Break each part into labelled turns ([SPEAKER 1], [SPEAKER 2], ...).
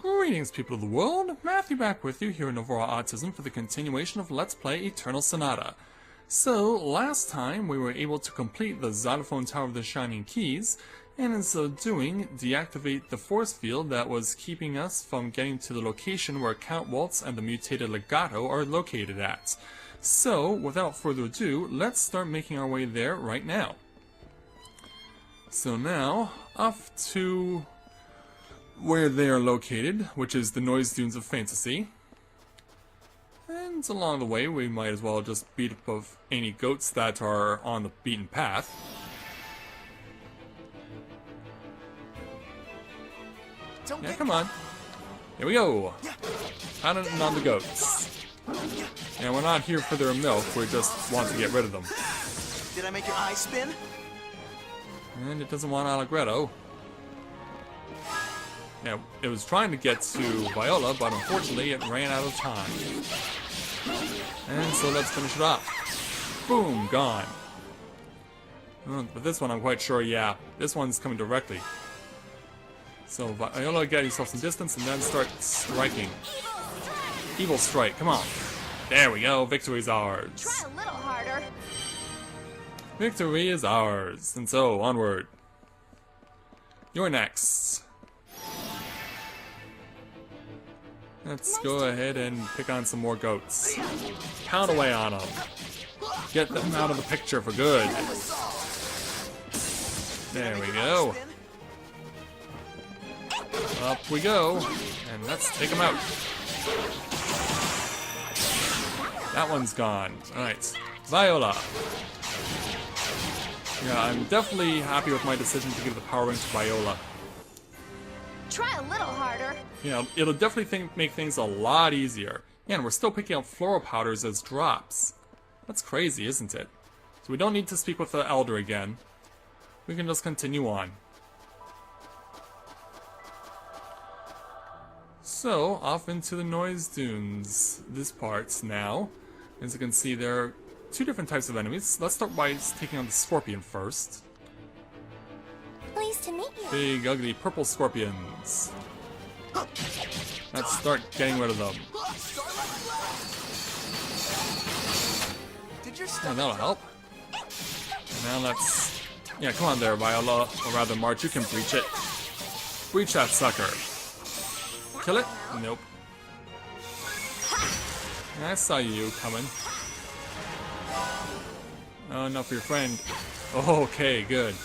[SPEAKER 1] Greetings, people of the world. Matthew back with you here in Overall Autism for the continuation of Let's Play Eternal Sonata. So, last time we were able to complete the Xylophone Tower of the Shining Keys, and in so doing, deactivate the force field that was keeping us from getting to the location where Count Waltz and the mutated Legato are located at. So, without further ado, let's start making our way there right now. So now, off to where they are located, which is the Noise Dunes of Fantasy. And along the way, we might as well just beat up of any goats that are on the beaten path. Yeah, come on. Here we go. Pounding on the goats. Yeah, we're not here for their milk, we just want to get rid of them.
[SPEAKER 2] Did I make your eye spin?
[SPEAKER 1] And it doesn't want Allegretto. Yeah, it was trying to get to Viola, but unfortunately it ran out of time. And so let's finish it off. Boom, gone. But this one I'm quite sure, yeah, this one's coming directly. So Viola, get yourself some distance and then start striking. Evil strike, come on. There we go, victory is ours.
[SPEAKER 3] Try a little harder.
[SPEAKER 1] Victory is ours. And so, onward. You're next. Let's go ahead and pick on some more goats. Pound away on them. Get them out of the picture for good. There we go. Up we go. And let's take them out. That one's gone. Alright. Viola. Yeah, I'm definitely happy with my decision to give the power ring to Viola.
[SPEAKER 3] Try a little harder.
[SPEAKER 1] Yeah, it'll definitely make things a lot easier. Yeah, and we're still picking up floral powders as drops. That's crazy, isn't it? So we don't need to speak with the Elder again. We can just continue on. So, off into the Noise Dunes. This part now. As you can see, there are two different types of enemies. Let's start by taking on the Scorpion first.
[SPEAKER 3] Pleased to meet you.
[SPEAKER 1] Big, ugly, purple scorpions. Let's start getting rid of them. Yeah, that'll help. Now let's... Yeah, come on there, Viola. Or rather, March, you can breach it. Breach that sucker. Kill it? Nope. Yeah, I saw you coming. Oh, enough for your friend. Oh, okay, good.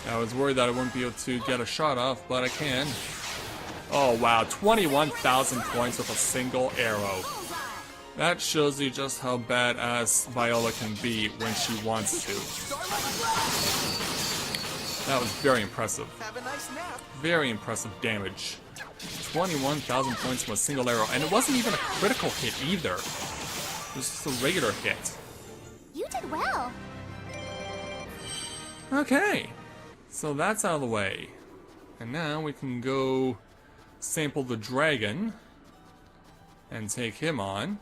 [SPEAKER 1] I was worried that I wouldn't be able to get a shot off, but I can. Oh wow, 21,000 points with a single arrow. That shows you just how badass Viola can be when she wants to. That was very impressive. Very impressive damage. 21,000 points from a single arrow, and it wasn't even a critical hit either. It was just a regular hit.
[SPEAKER 3] You did well.
[SPEAKER 1] Okay. So that's out of the way. And now we can go sample the dragon and take him on.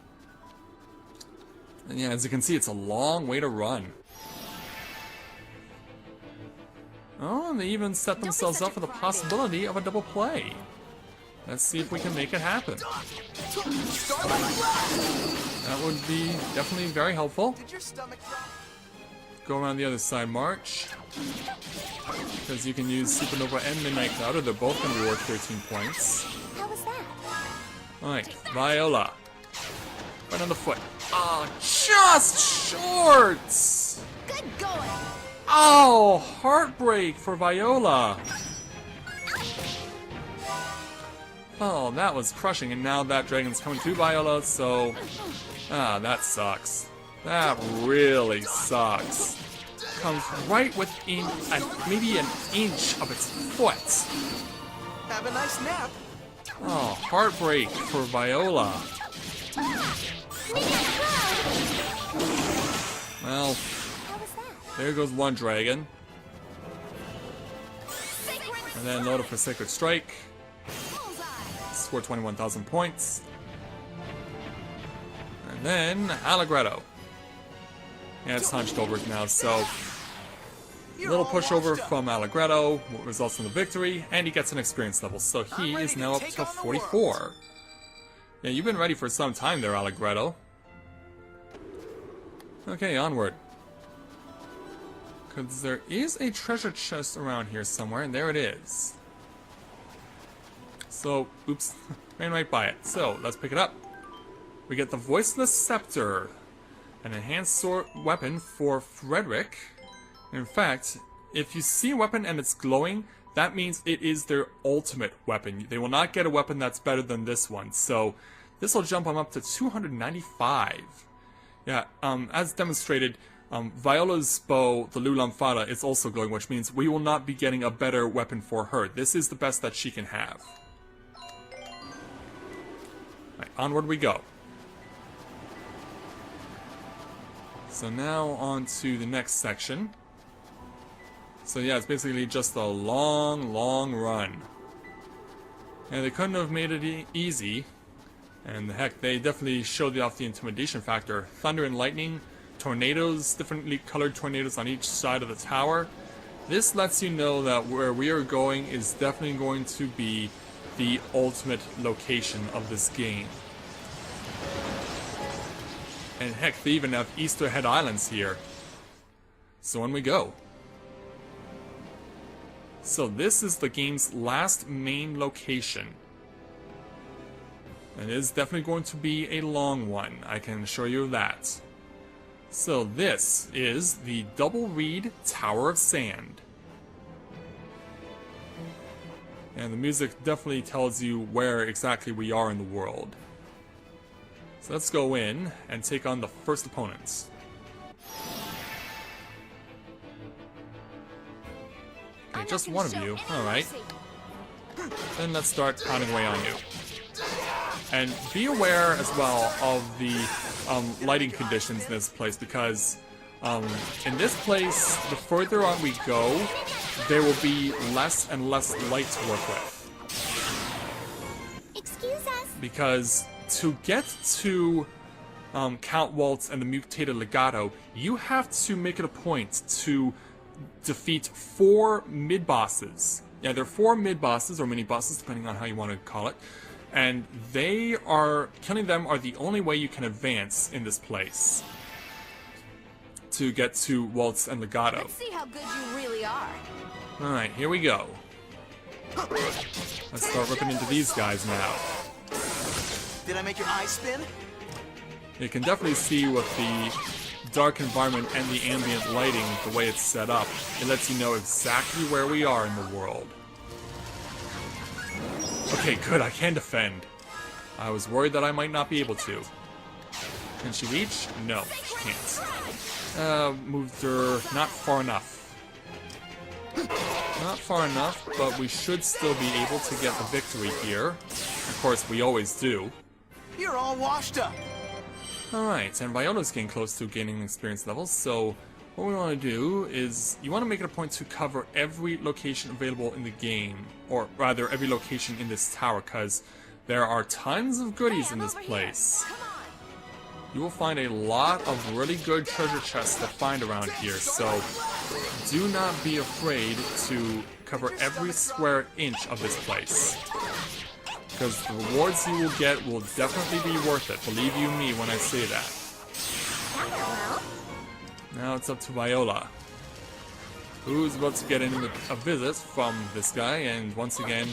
[SPEAKER 1] And yeah, as you can see, it's a long way to run. Oh, and they even set themselves up for the possibility of a double play. Let's see if we can make it happen. That would be definitely very helpful. Go around the other side, March. Because you can use Supernova and Midnight Cloud, or they're both going to be worth 13 points.
[SPEAKER 3] How was that?
[SPEAKER 1] Alright, Viola. Right on the foot. Oh, just shorts!
[SPEAKER 3] Good going.
[SPEAKER 1] Oh, heartbreak for Viola. Oh, that was crushing, and now that dragon's coming to Viola, so... Ah, that sucks. That really sucks. Comes right within maybe an inch of its foot.
[SPEAKER 2] Have a nice nap.
[SPEAKER 1] Oh, heartbreak for Viola. Well, there goes one dragon. And then load up for Sacred Strike. Score 21,000 points. And then Allegretto. Yeah, it's hunched over now, so Little
[SPEAKER 2] all
[SPEAKER 1] pushover
[SPEAKER 2] washed up.
[SPEAKER 1] from Allegretto results in the victory, and he gets an experience level, so he
[SPEAKER 2] ready
[SPEAKER 1] is
[SPEAKER 2] to
[SPEAKER 1] now up
[SPEAKER 2] take
[SPEAKER 1] to
[SPEAKER 2] on the
[SPEAKER 1] 44. Yeah, you've been ready for some time there, Allegretto. Okay, onward. Because there is a treasure chest around here somewhere, and there it is. So, oops, ran right by it. So, let's pick it up. We get the Voiceless Scepter, an enhanced sword weapon for Frederick. In fact, if you see a weapon and it's glowing, that means it is their ultimate weapon. They will not get a weapon that's better than this one. So, this will jump them up to 295. Yeah, as demonstrated, Viola's bow, the Lulamfada, is also glowing, which means we will not be getting a better weapon for her. This is the best that she can have. Right, onward we go. So now on to the next section. So yeah, it's basically just a long, long run. And they couldn't have made it easy. And heck, they definitely showed off the intimidation factor. Thunder and lightning, tornadoes, differently colored tornadoes on each side of the tower. This lets you know that where we are going is definitely going to be the ultimate location of this game. And heck, they even have Easter Head Islands here. So on we go. So this is the game's last main location. It is definitely going to be a long one, I can assure you of that. So this is the Double Reed Tower of Sand. And the music definitely tells you where exactly we are in the world. So let's go in and take on the first opponents. Okay, just one of you. Alright. Then let's start pounding away on you. And be aware as well of the lighting conditions in this place, because in this place, the further on we go, there will be less and less light to work with.
[SPEAKER 3] Excuse us.
[SPEAKER 1] Because to get to Count Waltz and the mutated Legato, you have to make it a point to defeat 4 mid-bosses. Yeah, there are 4 mid-bosses, or mini-bosses, depending on how you want to call it. And killing them are the only way you can advance in this place to get to Waltz and Legato.
[SPEAKER 4] Let's see how good you really are.
[SPEAKER 1] Alright, here we go. Let's start ripping into these guys now.
[SPEAKER 2] Did I make your eyes spin?
[SPEAKER 1] You can definitely see with the dark environment and the ambient lighting, the way it's set up, it lets you know exactly where we are in the world. Okay, good, I can defend. I was worried that I might not be able to. Can she reach? No, she can't. Moved her not far enough. Not far enough, but we should still be able to get the victory here. Of course, we always do.
[SPEAKER 2] You're all washed up.
[SPEAKER 1] Alright, and Viola's getting close to gaining experience levels, so what we want to do is, you want to make it a point to cover every location available in the game, or rather, every location in this tower, because there are tons of goodies in this place. You will find a lot of really good treasure chests to find around here, so do not be afraid to cover every square inch of this place. Because the rewards you will get will definitely be worth it, believe you me when I say that. Now it's up to Viola, who's about to get in a visit from this guy, and once again,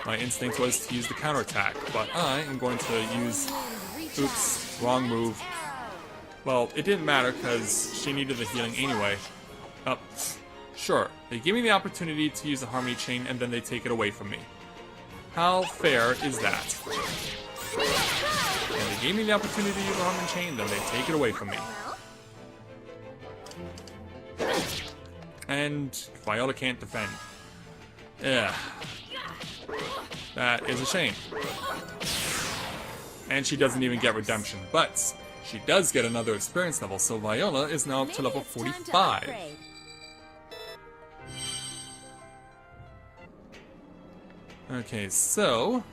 [SPEAKER 1] my instinct was to use the counterattack, but I am going to use... Oops, wrong move. Well, it didn't matter because she needed the healing anyway. Sure, they give me the opportunity to use a Harmony Chain and then they take it away from me. How fair is that? And they gave me the opportunity to use a Harmony Chain, then they take it away from me. And Viola can't defend. Ugh. That is a shame. And she doesn't even get redemption, but she does get another experience level, so Viola is now up to level 45. Okay, so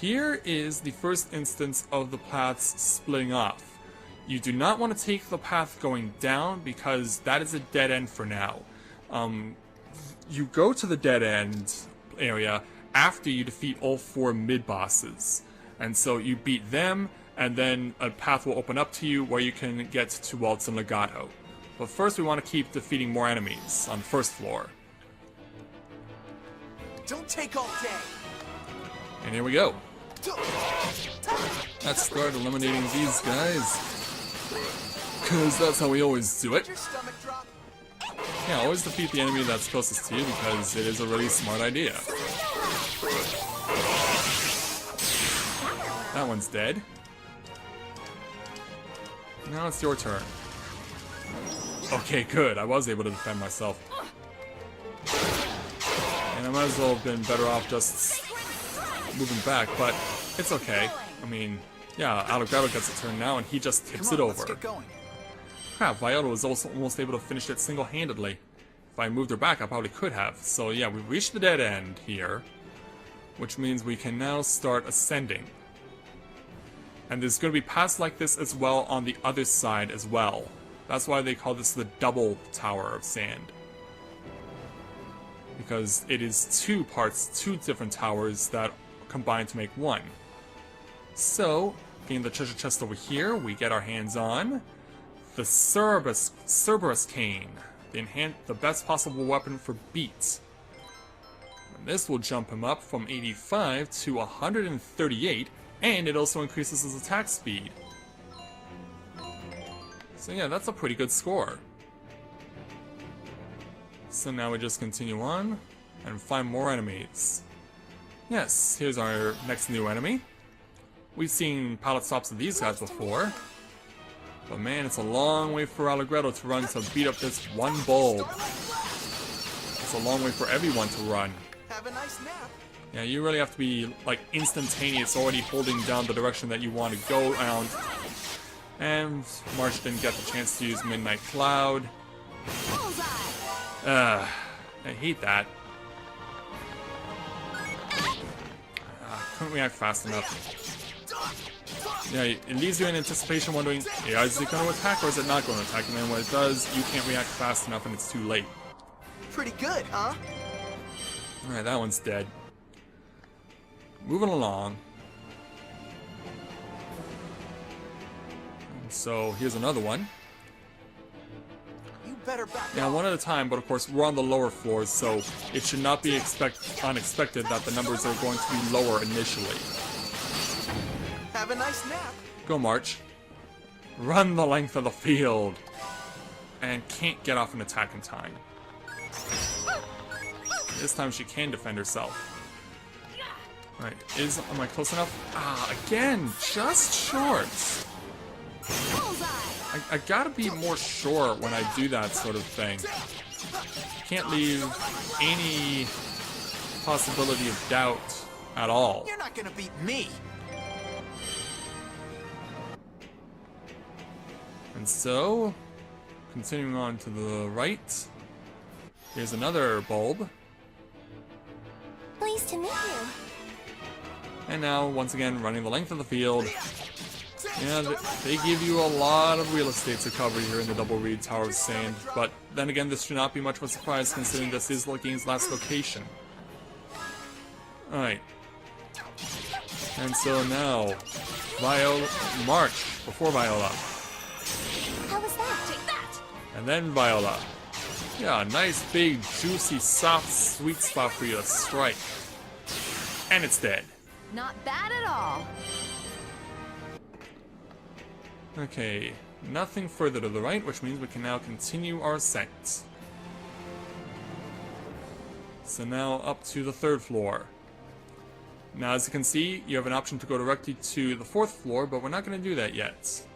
[SPEAKER 1] here is the first instance of the paths splitting off. You do not want to take the path going down because that is a dead end for now. You go to the dead end area after you defeat all 4 mid-bosses. And so you beat them, and then a path will open up to you where you can get to Waltz and Legato. But first we want to keep defeating more enemies on the first floor.
[SPEAKER 2] Don't take all day.
[SPEAKER 1] And here we go. Let's start eliminating these guys. Because that's how we always do it.
[SPEAKER 2] Your stomach drop.
[SPEAKER 1] Yeah, always defeat the enemy that's closest to you because it is a really smart idea. That one's dead. Now it's your turn. Okay, good. I was able to defend myself. And I might as well have been better off just moving back, but it's okay. I mean, yeah, Allegretto gets a turn now, and he just tips
[SPEAKER 2] Come
[SPEAKER 1] it
[SPEAKER 2] on, let's
[SPEAKER 1] over.
[SPEAKER 2] get going.
[SPEAKER 1] Crap, Viola was also almost able to finish it single-handedly. If I moved her back, I probably could have. So yeah, we've reached the dead end here, which means we can now start ascending. And there's going to be paths like this as well on the other side as well. That's why they call this the double Tower of Sand. Because it is 2 parts, 2 different towers that combine to make one. So, getting the treasure chest over here, we get our hands on the Cerberus Cane, the best possible weapon for beats. And this will jump him up from 85 to 138, and it also increases his attack speed. So yeah, that's a pretty good score. So now we just continue on and find more enemies. Yes, here's our next new enemy. We've seen pallet stops of these guys before. But man, it's a long way for Allegretto to run to beat up this one bulb. It's a long way for everyone to run.
[SPEAKER 2] Have a nice nap.
[SPEAKER 1] Yeah, you really have to be, like, instantaneous, already holding down the direction that you want to go around. And March didn't get the chance to use Midnight Cloud. I hate that. Couldn't react fast enough. Yeah, it leaves you in anticipation wondering, yeah, is it going to attack or is it not going to attack? And then when it does, you can't react fast enough and it's too late.
[SPEAKER 2] Pretty good, huh?
[SPEAKER 1] Alright, that one's dead. Moving along. And so, here's another one.
[SPEAKER 2] You better back
[SPEAKER 1] Now,
[SPEAKER 2] off.
[SPEAKER 1] one at a time, but of course, we're on the lower floors, so it should not be unexpected that the numbers are going to be lower initially.
[SPEAKER 2] Have a nice nap.
[SPEAKER 1] Go, March. Run the length of the field. And can't get off an attack in time. This time she can defend herself. Alright, am I close enough? Ah, again, just short. I gotta be more sure when I do that sort of thing. Can't leave any possibility of doubt at all.
[SPEAKER 2] You're not gonna beat me.
[SPEAKER 1] And so, continuing on to the right, here's another bulb.
[SPEAKER 3] Pleased to meet you.
[SPEAKER 1] And now, once again, running the length of the field. Yeah, they give you a lot of real estate to cover here in the Double Reed Tower of Sand, but then again, this should not be much of a surprise considering this is the game's last location. Alright. And so now, March, before Viola.
[SPEAKER 3] How was that? Take that!
[SPEAKER 1] And then Viola. Yeah, nice, big, juicy, soft, sweet spot for you to strike. And it's dead.
[SPEAKER 4] Not bad at all.
[SPEAKER 1] Okay, nothing further to the right, which means we can now continue our ascent. So now up to the 3rd floor. Now as you can see, you have an option to go directly to the 4th floor, but we're not going to do that yet.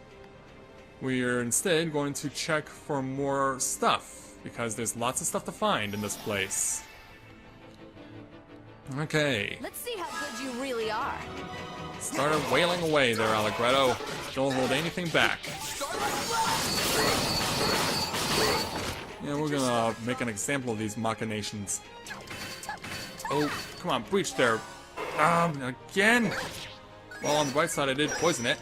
[SPEAKER 1] We're instead going to check for more stuff, because there's lots of stuff to find in this place. Okay.
[SPEAKER 4] Let's see how good you really are.
[SPEAKER 1] Started wailing away there, Allegretto. Don't hold anything back. Yeah, we're gonna make an example of these machinations. Oh, come on, breach there. Again! Well, on the bright side, I did poison it.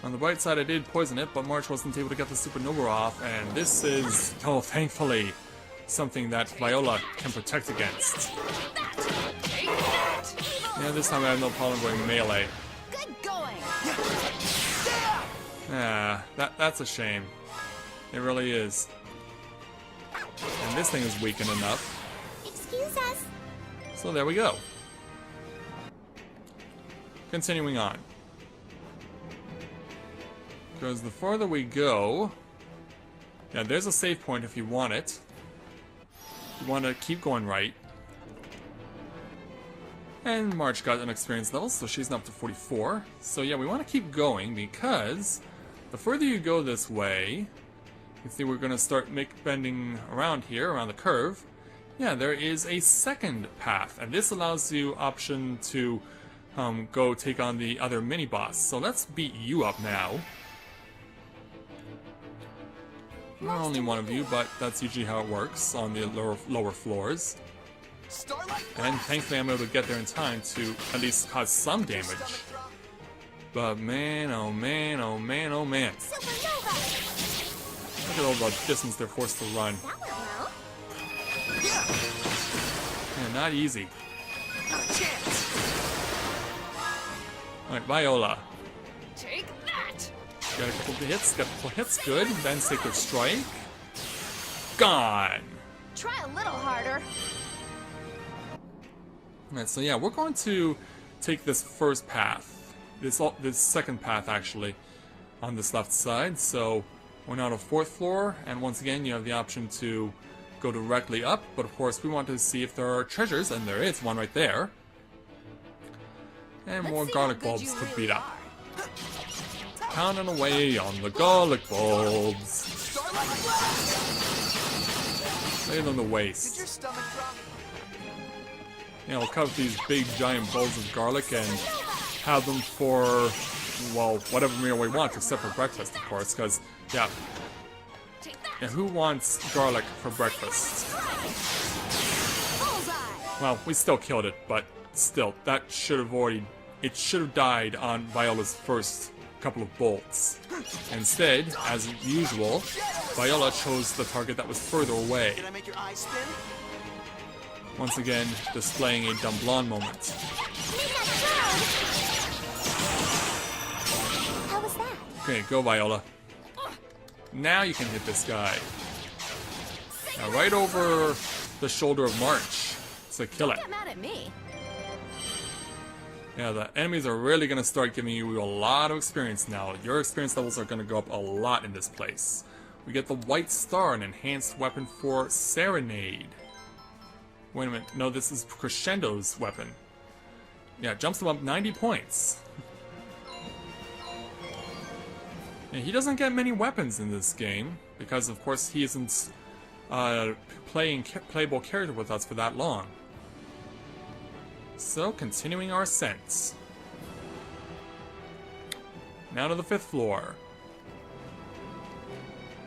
[SPEAKER 1] On the bright side, I did poison it, but March wasn't able to get the supernova off, and this is, oh, thankfully, something that Viola can protect against. Yeah, this time I have no problem going melee.
[SPEAKER 4] Good going.
[SPEAKER 1] Ah, that's a shame. It really is. And this thing is weakened enough.
[SPEAKER 3] Excuse us.
[SPEAKER 1] So there we go. Continuing on. Because the farther we go... Yeah, there's a save point if you want it. You want to keep going right. And March got an experience level, so she's now up to 44. So yeah, we want to keep going because the further you go this way, you can see we're going to start bending around here, around the curve. Yeah, there is a second path, and this allows you option to go take on the other mini-boss. So let's beat you up now. Not only one of you, but that's usually how it works on the lower floors. And thankfully I'm able to get there in time to at least cause some damage. But man, oh man, oh man, oh man. Look at all the distance they're forced to run.
[SPEAKER 3] That went well.
[SPEAKER 1] Yeah, not easy. Alright, Viola.
[SPEAKER 4] Take that.
[SPEAKER 1] Got a couple of hits, good. Then Sacred Strike. Gone!
[SPEAKER 4] Try a little harder.
[SPEAKER 1] Alright, so yeah, we're going to take this first path. This second path, actually, on this left side. So, we're now on the 4th floor, and once again, you have the option to go directly up. But of course, we want to see if there are treasures, and there is one right there. And more garlic bulbs to beat up. Pounding away on the garlic bulbs. Lay them to waste.
[SPEAKER 2] Did your stomach drop?
[SPEAKER 1] Yeah, we'll cut these big giant bowls of garlic and have them for, well, whatever meal we want, except for breakfast, of course, because, yeah, who wants garlic for breakfast? Well, we still killed it, but still, that should have it should have died on Viola's first couple of bolts. Instead, as usual, Viola chose the target that was further away.
[SPEAKER 2] Did I make your eyes spin?
[SPEAKER 1] Once again, displaying a dumb blonde moment.
[SPEAKER 3] How was that?
[SPEAKER 1] Okay, go Viola. Now you can hit this guy. Now right over the shoulder of March. So kill it.
[SPEAKER 4] Get mad at me.
[SPEAKER 1] Yeah, the enemies are really going to start giving you a lot of experience now. Your experience levels are going to go up a lot in this place. We get the White Star, an enhanced weapon for Serenade. Wait a minute, no, this is Crescendo's weapon. Yeah, jumps him up 90 points. Yeah, he doesn't get many weapons in this game, because of course he isn't playable character with us for that long. So, continuing our ascent. Now to the 5th floor.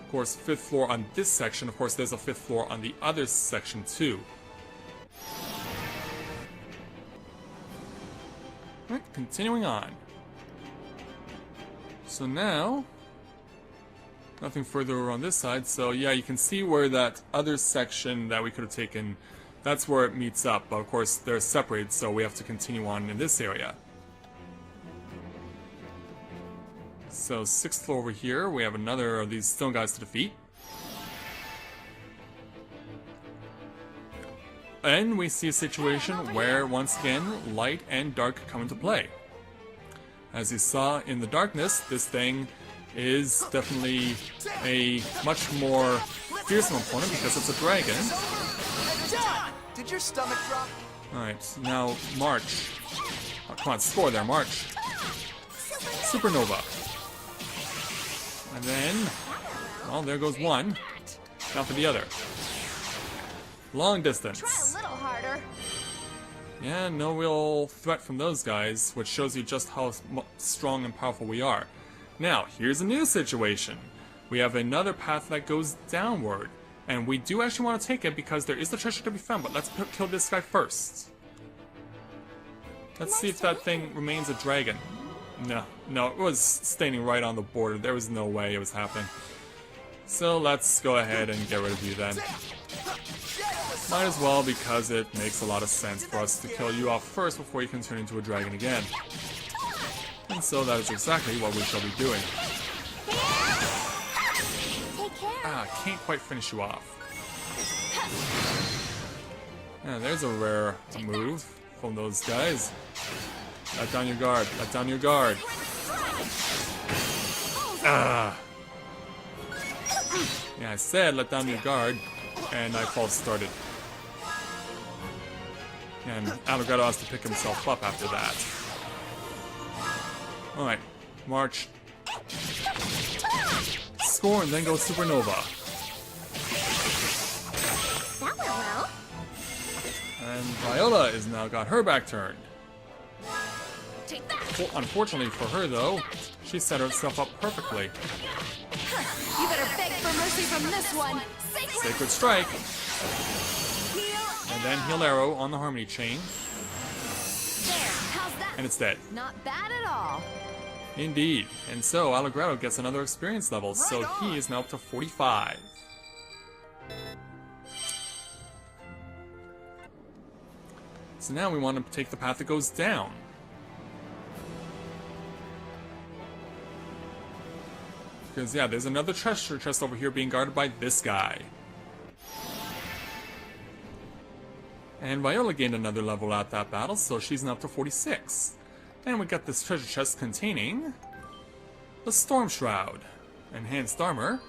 [SPEAKER 1] Of course, 5th floor on this section. Of course, there's a 5th floor on the other section too. Right, continuing on. So now, nothing further on this side. So yeah, you can see where that other section that we could have taken, that's where it meets up. But of course, they're separated, so we have to continue on in this area. So 6th floor over here, we have another of these stone guys to defeat. And we see a situation where, once again, light and dark come into play. As you saw in the darkness, this thing is definitely a much more fearsome opponent because it's a dragon.
[SPEAKER 2] Did your stomach drop?
[SPEAKER 1] Alright, now March. Oh, come on, score there, March. Supernova. And then, well, there goes one. Now for the other. Long distance.
[SPEAKER 4] Try a little harder.
[SPEAKER 1] Yeah, no real threat from those guys, which shows you just how strong and powerful we are. Now, here's a new situation. We have another path that goes downward, and we do actually want to take it because there is the treasure to be found, but let's kill this guy first. Let's see if that thing remains a dragon. No, it was standing right on the border. There was no way it was happening. So let's go ahead and get rid of you then. Might as well, because it makes a lot of sense for us to kill you off first before you can turn into a dragon again. And so that is exactly what we shall be doing.
[SPEAKER 3] Take care.
[SPEAKER 1] Ah, can't quite finish you off. Yeah, there's a rare move from those guys. Let down your guard. Let down your guard. Ah. Yeah, I said let down your guard, and I false started. And Allegretto has to pick himself up after that. Alright, march. Score and then go supernova.
[SPEAKER 3] That went well.
[SPEAKER 1] And Viola is now got her back turned.
[SPEAKER 4] Take that.
[SPEAKER 1] Well, unfortunately for her though, she set herself up perfectly.
[SPEAKER 4] You better beg for mercy from this one.
[SPEAKER 1] Sacred Strike. And then Heal Arrow on the Harmony Chain.
[SPEAKER 4] There. How's that?
[SPEAKER 1] And it's dead.
[SPEAKER 4] Not bad at all.
[SPEAKER 1] Indeed. And so Allegretto gets another experience level, so
[SPEAKER 2] Right
[SPEAKER 1] he
[SPEAKER 2] on.
[SPEAKER 1] is now up to 45. So now we want to take the path that goes down. Because, yeah, there's another treasure chest over here being guarded by this guy. And Viola gained another level at that battle, so she's now up to 46. And we got this treasure chest containing the Storm Shroud. Enhanced armor.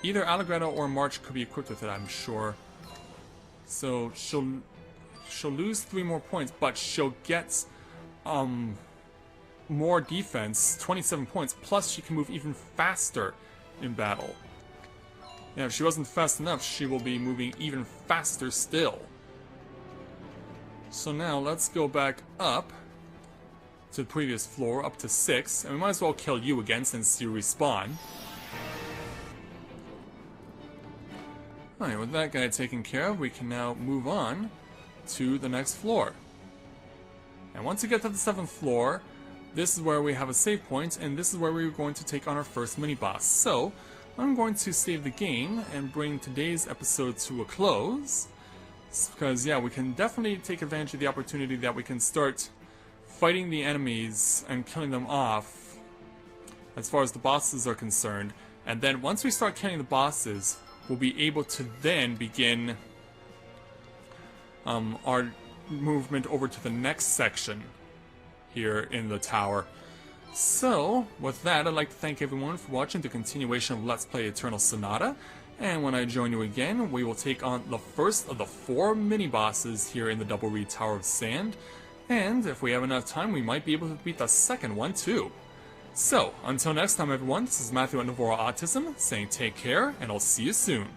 [SPEAKER 1] Either Allegretto or March could be equipped with it, I'm sure. So she'll lose 3 more points, but she'll get more defense, 27 points, plus she can move even faster in battle. Yeah, if she wasn't fast enough, she will be moving even faster still. So now let's go back up to the previous floor, up to 6, and we might as well kill you again since you respawn. Alright, with that guy taken care of, we can now move on to the next floor. And once you get to the 7th floor, this is where we have a save point, and this is where we're going to take on our first mini-boss. So, I'm going to save the game and bring today's episode to a close. Because, yeah, we can definitely take advantage of the opportunity that we can start fighting the enemies and killing them off as far as the bosses are concerned. And then once we start killing the bosses, we'll be able to then begin our movement over to the next section here in the tower. So, with that, I'd like to thank everyone for watching the continuation of Let's Play Eternal Sonata. And when I join you again, we will take on the first of the 4 mini-bosses here in the Double Reed Tower of Sand. And if we have enough time, we might be able to beat the second one too. So, until next time everyone, this is Matthew at Novora Autism, saying take care, and I'll see you soon.